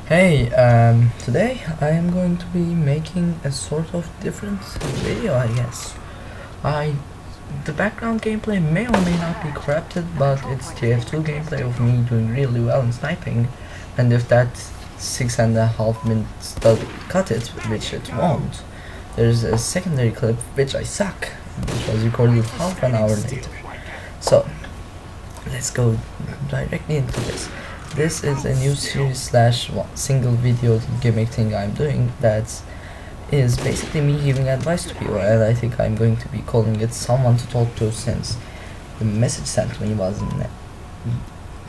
Hey, today I am going to be making a sort of different video, I guess. I the background gameplay may or may not be corrupted, but it's TF2 gameplay of me doing really well in sniping, and if that 6.5 minutes doesn't cut it, which it won't, there's a secondary clip which I suck, which was recorded half an hour later. So let's go directly into this. This is a new series slash single video gimmick thing I'm doing that is basically me giving advice to people, and I think I'm going to be calling it someone to talk to, since the message sent me was in the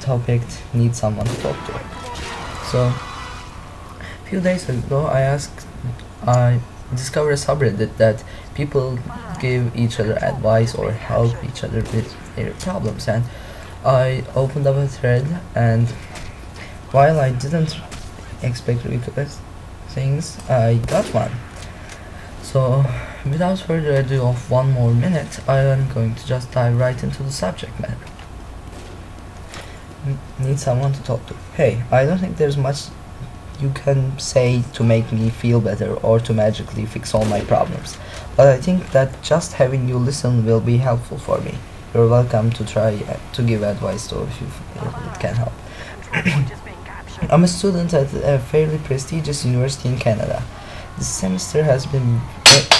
topic need someone to talk to. So a few days ago I discovered a subreddit that people give each other advice or help each other with their problems, and I opened up a thread, and while I didn't expect request things, I got one. So without further ado of one more minute, I am going to just dive right into the subject matter. Need someone to talk to. Hey, I don't think there's much you can say to make me feel better or to magically fix all my problems, but I think that just having you listen will be helpful for me. You're welcome to try to give advice though if you feel it can help. I'm a student at a fairly prestigious university in Canada. This semester has been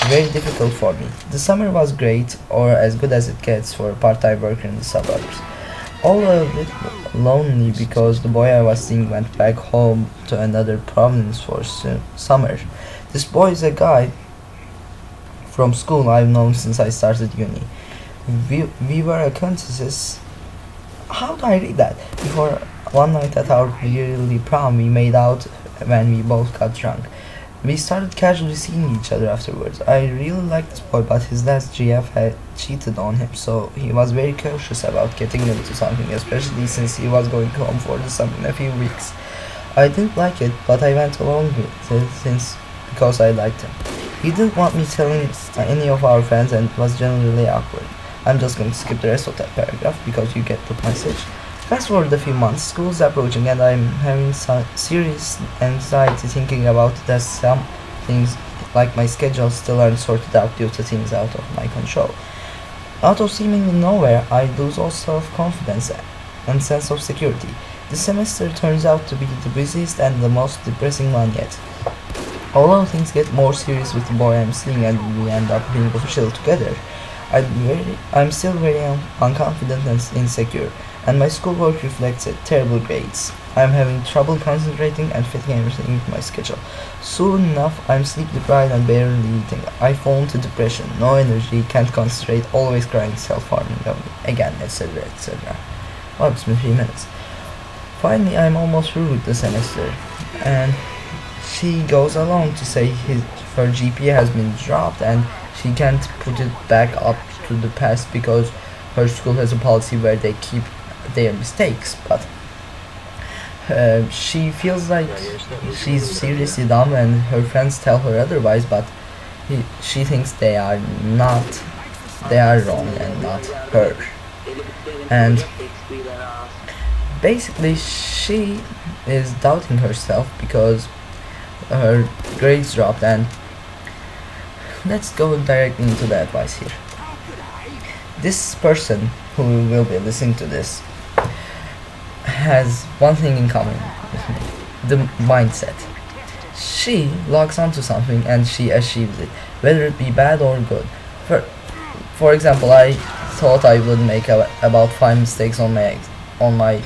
very difficult for me. The summer was great, or as good as it gets for a part-time worker in the suburbs. All a bit lonely because the boy I was seeing went back home to another province for summer. This boy is a guy from school I've known since I started uni. We were acquaintances. How do I read that? Before one night at our yearly prom, we made out when we both got drunk. We started casually seeing each other afterwards. I really liked this boy, but his last GF had cheated on him, so he was very cautious about getting into something, especially since he was going home for the summer in a few weeks. I didn't like it, but I went along with it because I liked him. He didn't want me telling any of our friends, and it was generally awkward. I'm just going to skip the rest of that paragraph because you get the message. Fast forward a few months, school's approaching, and I'm having some serious anxiety thinking about it, as some things like my schedule still aren't sorted out due to things out of my control. Out of seemingly nowhere, I lose all self-confidence and sense of security. This semester turns out to be the busiest and the most depressing one yet. Although things get more serious with the boy I'm seeing and we end up being official together, I'm still very unconfident and insecure, and my schoolwork reflects it. Terrible grades. I'm having trouble concentrating and fitting everything into my schedule. Soon enough, I'm sleep deprived and barely eating. I fall into depression, no energy, can't concentrate, always crying, self-harming of me, again, etc., etc. Well, it's been 3 minutes. Finally, I'm almost through with the semester, and she goes along to say her GPA has been dropped and she can't put it back up to the past because her school has a policy where they keep their mistakes, but she feels like she's seriously dumb and her friends tell her otherwise, but she thinks they are wrong and not her. And basically she is doubting herself because her grades dropped, and let's go directly into the advice here. This person who will be listening to this has one thing in common with me: the mindset. She logs onto something and she achieves it, whether it be bad or good. For example, I thought I would make about 5 mistakes on my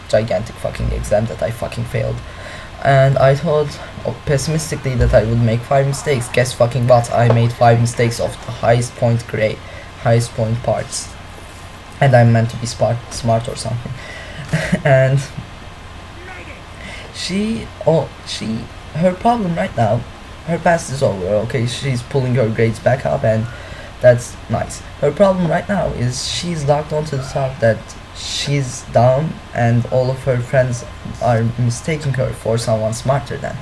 gigantic fucking exam that I fucking failed. And I thought pessimistically that I would make 5 mistakes. Guess fucking what? I made 5 mistakes of the highest point parts. And I'm meant to be smart or something. And her problem right now, her past is over, okay? She's pulling her grades back up, and that's nice. Her problem right now is she's locked onto the thought that she's dumb and all of her friends are mistaking her for someone smarter than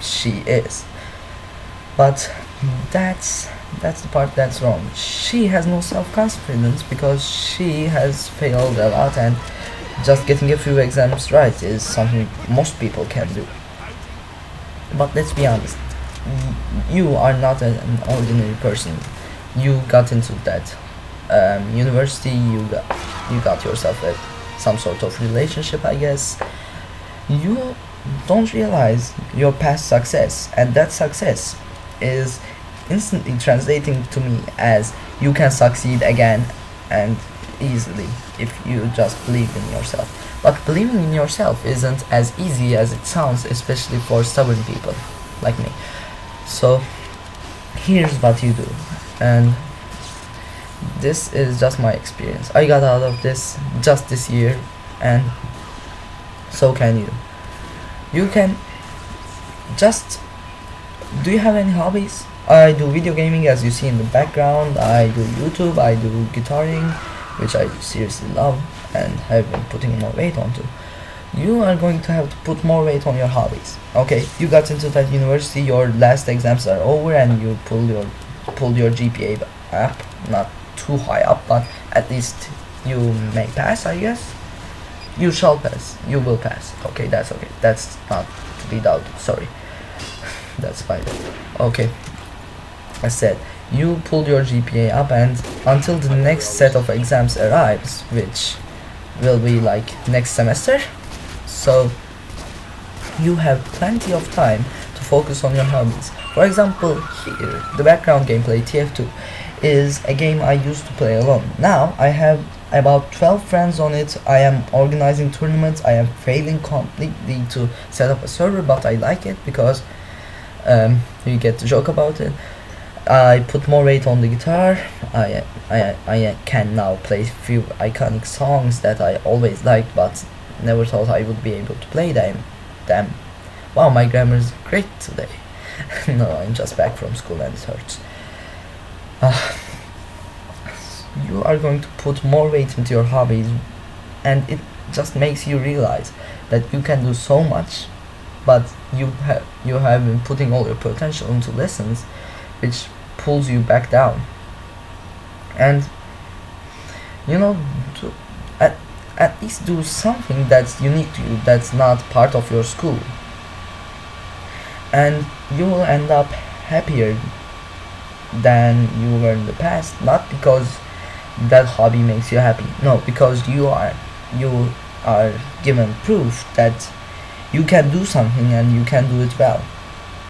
she is. But that's the part that's wrong. She has no self-confidence because she has failed a lot, and Just getting a few exams right is something most people can do. But let's be honest, you are not an ordinary person. You got into that university. You got yourself some sort of relationship, I guess. You don't realize your past success, and that success is instantly translating to me as you can succeed again and easily if you just believe in yourself. But believing in yourself isn't as easy as it sounds, especially for stubborn people like me. So here's what you do, and this is just my experience. I got out of this just this year, and so can you. You can just, do you have any hobbies? I do video gaming, as you see in the background. I do YouTube, I do guitaring, which I seriously love and have been putting more weight onto. You are going to have to put more weight on your hobbies. Okay, you got into that university, your last exams are over, and you pulled your GPA up, not too high up, but at least you may pass, I guess. You shall pass. You will pass. Okay, that's okay. That's not to be doubted. Sorry. That's fine. Okay. I said you pulled your GPA up, and until the next set of exams arrives, which will be like next semester, so you have plenty of time to focus on your hobbies. For example, here, the background gameplay TF2 is a game I used to play alone. Now I have about 12 friends on it. I am organizing tournaments. I am failing completely to set up a server, but I like it because you get to joke about it. I put more weight on the guitar. I can now play few iconic songs that I always liked, but never thought I would be able to play them. Wow, my grammar is great today. No, I'm just back from school and it hurts. You are going to put more weight into your hobbies, and it just makes you realize that you can do so much, but you have been putting all your potential into lessons, which pulls you back down. And you know, at least do something that's unique to you, that's not part of your school, and you will end up happier than you were in the past. Not because that hobby makes you happy, no, because you are given proof that you can do something and you can do it well.